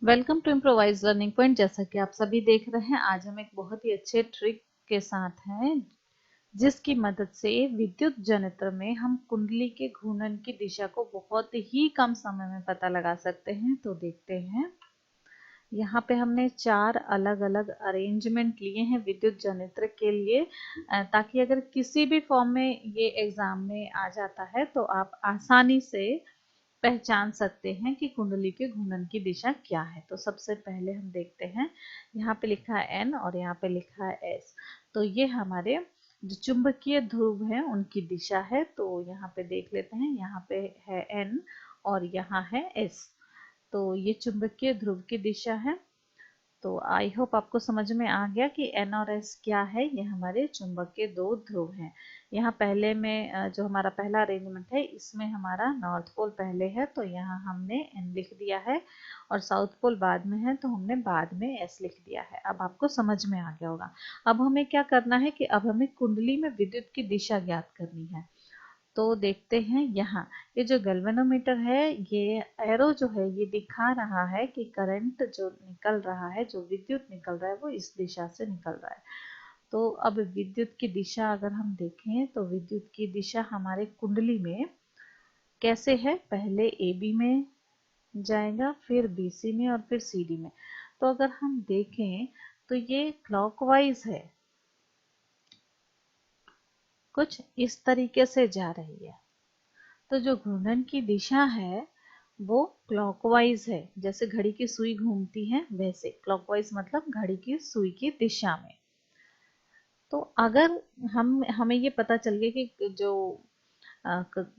Welcome to improvise learning point. जैसा कि आप सभी देख रहे हैं, आज हम एक बहुत ही अच्छे ट्रिक के साथ हैं जिसकी मदद से विद्युत जनरेटर में हम कुंडली के घूर्णन की दिशा को बहुत ही कम समय में पता लगा सकते हैं। तो देखते हैं, यहाँ पे हमने 4 अलग अलग अरेंजमेंट लिए हैं विद्युत जनरेटर के लिए, ताकि अगर किसी भी फॉर्म में ये एग्जाम में आ जाता है तो आप आसानी से पहचान सकते हैं कि कुंडली के घूर्णन की दिशा क्या है। तो सबसे पहले हम देखते हैं, यहाँ पे लिखा है एन और यहाँ पे लिखा है एस। तो ये हमारे जो चुंबकीय ध्रुव हैं उनकी दिशा है। तो यहाँ पे देख लेते हैं, यहाँ पे है एन और यहाँ है एस। तो ये चुंबकीय ध्रुव की दिशा है। तो आई होप आपको समझ में आ गया कि एन और एस क्या है। ये हमारे चुंबक के दो ध्रुव हैं। यहाँ पहले में जो हमारा पहला अरेंजमेंट है, इसमें हमारा नॉर्थ पोल पहले है तो यहाँ हमने एन लिख दिया है, और साउथ पोल बाद में है तो हमने बाद में एस लिख दिया है। अब आपको समझ में आ गया होगा। अब हमें क्या करना है कि अब हमें कुंडली में विद्युत की दिशा ज्ञात करनी है। तो देखते हैं, यहाँ ये जो गैल्वेनोमीटर है, ये एरो जो है ये दिखा रहा है कि करंट जो निकल रहा है, जो विद्युत निकल रहा है, वो इस दिशा से निकल रहा है। तो अब विद्युत की दिशा अगर हम देखें तो विद्युत की दिशा हमारे कुंडली में कैसे है, पहले ए बी में जाएगा, फिर बी सी में और फिर सी डी में। तो अगर हम देखें तो ये क्लॉकवाइज है, कुछ इस तरीके से जा रही है। तो जो घूर्णन की दिशा है वो क्लॉकवाइज है, जैसे घड़ी की सुई घूमती है वैसे। क्लॉकवाइज मतलब घड़ी की सुई की दिशा में। तो अगर हमें ये पता चल गया कि जो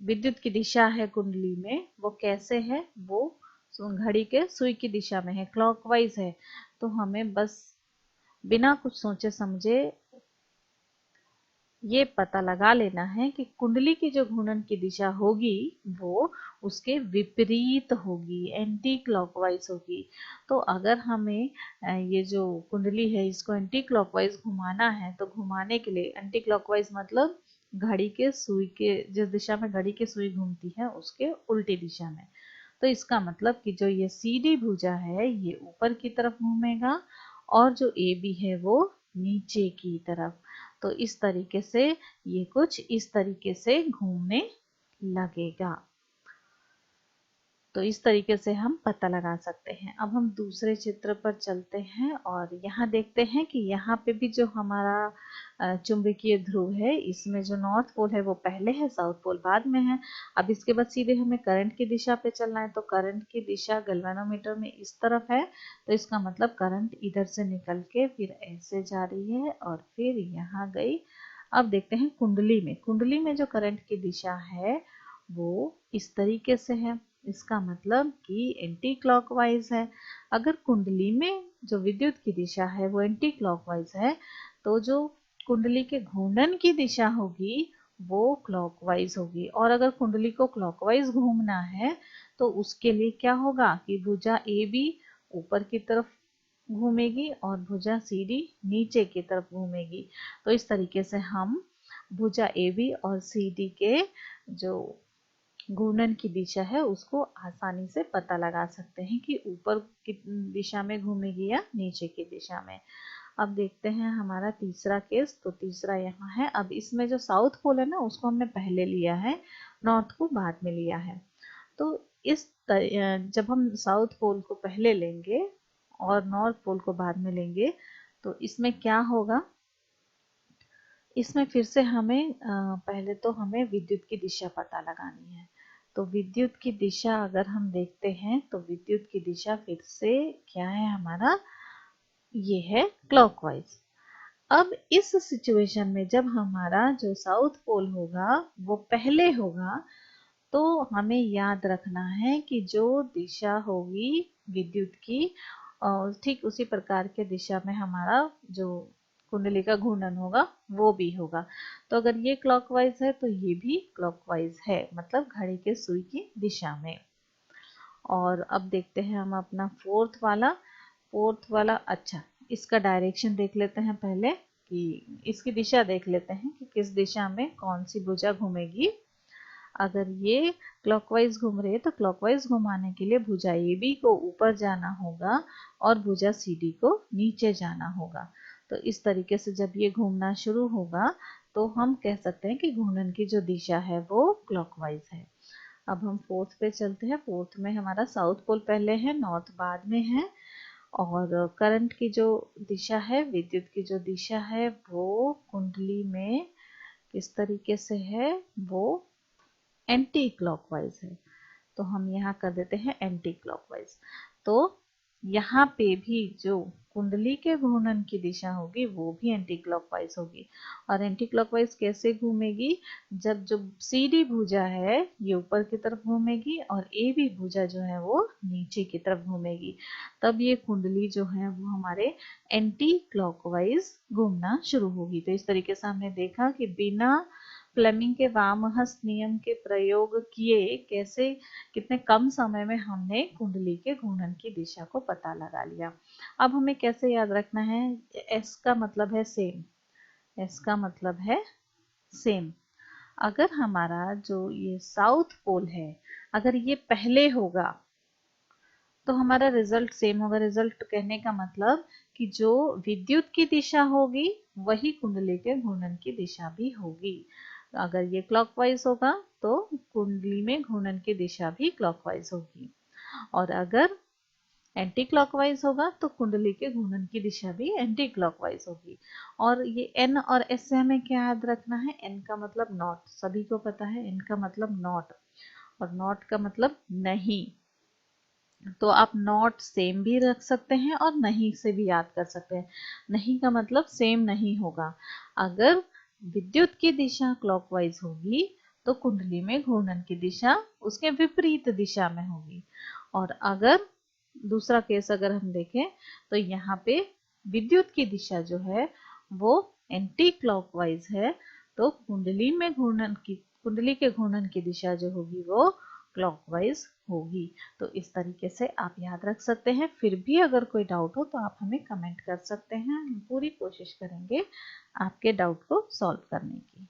विद्युत की दिशा है कुंडली में वो कैसे है, वो घड़ी के सुई की दिशा में है, क्लॉकवाइज है। तो हमें बस बिना कुछ सोचे समझे ये पता लगा लेना है कि कुंडली की जो घूर्णन की दिशा होगी वो उसके विपरीत होगी, एंटी क्लॉकवाइज होगी। तो अगर हमें ये जो कुंडली है इसको एंटी क्लॉकवाइज घुमाना है, तो घुमाने के लिए एंटी क्लॉकवाइज मतलब घड़ी के सुई के, जिस दिशा में घड़ी की सुई घूमती है उसके उल्टी दिशा में। तो इसका मतलब कि जो ये सी डी भुजा है ये ऊपर की तरफ घूमेगा, और जो ए बी है वो नीचे की तरफ। तो इस तरीके से ये कुछ इस तरीके से घूमने लगेगा। तो इस तरीके से हम पता लगा सकते हैं। अब हम दूसरे चित्र पर चलते हैं और यहाँ देखते हैं कि यहाँ पे भी जो हमारा चुंबकीय ध्रुव है, इसमें जो नॉर्थ पोल है वो पहले है, साउथ पोल बाद में है। अब इसके बाद सीधे हमें करंट की दिशा पे चलना है। तो करंट की दिशा गैल्वेनोमीटर में इस तरफ है, तो इसका मतलब करंट इधर से निकल के फिर ऐसे जा रही है और फिर यहाँ गई। अब देखते हैं कुंडली में जो करंट की दिशा है वो इस तरीके से है, इसका मतलब कि एंटी क्लॉकवाइज है। अगर कुंडली में जो विद्युत की दिशा है वो एंटी क्लॉकवाइज है, तो जो कुंडली के घूर्णन की दिशा होगी वो क्लॉकवाइज होगी। और अगर कुंडली को क्लॉकवाइज घूमना है तो उसके लिए क्या होगा कि भुजा ए बी ऊपर की तरफ घूमेगी और भुजा सी डी नीचे की तरफ घूमेगी। तो इस तरीके से हम भुजा ए बी और सी डी के जो घूर्णन की दिशा है उसको आसानी से पता लगा सकते हैं कि ऊपर की दिशा में घूमेगी या नीचे की दिशा में। अब देखते हैं हमारा तीसरा केस। तो तीसरा यहाँ है। अब इसमें जो साउथ पोल है ना उसको हमने पहले लिया है, नॉर्थ को बाद में लिया है। तो जब हम साउथ पोल को पहले लेंगे और नॉर्थ पोल को बाद में लेंगे तो इसमें क्या होगा, इसमें फिर से हमें पहले तो हमें विद्युत की दिशा पता लगानी है। तो विद्युत की दिशा अगर हम देखते हैं तो विद्युत की दिशा फिर से क्या है हमारा, ये है क्लॉकवाइज। अब इस सिचुएशन में जब हमारा जो साउथ पोल होगा वो पहले होगा, तो हमें याद रखना है कि जो दिशा होगी विद्युत की, ठीक उसी प्रकार के दिशा में हमारा जो कुंडली का घूर्णन होगा वो भी होगा। तो अगर ये क्लॉकवाइज है तो ये भी क्लॉकवाइज है, मतलब घड़ी के सुई की दिशा में। और अब देखते हैं हम अपना फोर्थ वाला। अच्छा, इसका डायरेक्शन देख लेते हैं पहले, कि इसकी दिशा देख लेते हैं कि किस दिशा में कौन सी भुजा घूमेगी। अगर ये क्लॉकवाइज घूम रहे हैं तो क्लॉकवाइज घुमाने के लिए भुजा AB को ऊपर जाना होगा और भुजा CD को नीचे जाना होगा। तो इस तरीके से जब ये घूमना शुरू होगा तो हम कह सकते हैं कि घूर्णन की जो दिशा है वो क्लॉकवाइज है। अब हम फोर्थ पे चलते हैं। फोर्थ में हमारा साउथ पोल पहले है, नॉर्थ बाद में है, और करंट की जो दिशा है, विद्युत की जो दिशा है वो कुंडली में किस तरीके से है, वो एंटी क्लॉकवाइज है। तो हम यहाँ कर देते हैं एंटी क्लॉकवाइज। तो यहाँ पे भी जो कुंडली के घूर्णन की दिशा होगी वो भी एंटी क्लॉकवाइज होगी। और एंटी क्लॉकवाइज कैसे घूमेगी, जब जो CD भुजा है ये ऊपर की तरफ घूमेगी और AB भुजा जो है वो नीचे की तरफ घूमेगी, तब ये कुंडली जो है वो हमारे एंटी क्लॉकवाइज घूमना शुरू होगी। तो इस तरीके से हमने देखा कि बिना फ्लेमिंग के वामहस्त नियम के प्रयोग किए कैसे कितने कम समय में हमने कुंडली के घूर्णन की दिशा को पता लगा लिया। अब हमें कैसे याद रखना है, एस का मतलब है सेम, एस का मतलब है सेम। अगर हमारा जो ये साउथ पोल है अगर ये पहले होगा तो हमारा रिजल्ट सेम होगा। रिजल्ट कहने का मतलब कि जो विद्युत की दिशा होगी वही कुंडली के घूर्णन की दिशा भी होगी। अगर ये क्लॉकवाइज होगा तो कुंडली में घूर्णन की दिशा भी क्लॉकवाइज होगी, और अगर एंटी क्लॉकवाइज होगा तो कुंडली के घूर्णन की दिशा भी एंटी क्लॉकवाइज होगी। और ये एन और एस से हमें क्या याद रखना है, एन का मतलब नॉट, सभी को पता है एन का मतलब नॉट, और नॉट का मतलब नहीं। तो आप नॉट सेम भी रख सकते हैं और नहीं से भी याद कर सकते हैं। नहीं का मतलब सेम नहीं होगा। अगर विद्युत की दिशा क्लॉकवाइज होगी तो कुंडली में घूर्णन की दिशा उसके विपरीत दिशा में होगी। और अगर दूसरा केस अगर हम देखें तो यहाँ पे विद्युत की दिशा जो है वो एंटी क्लॉकवाइज है, तो कुंडली के घूर्णन की दिशा जो होगी वो क्लॉकवाइज होगी। तो इस तरीके से आप याद रख सकते हैं। फिर भी अगर कोई डाउट हो तो आप हमें कमेंट कर सकते हैं, हम पूरी कोशिश करेंगे आपके डाउट को सॉल्व करने की।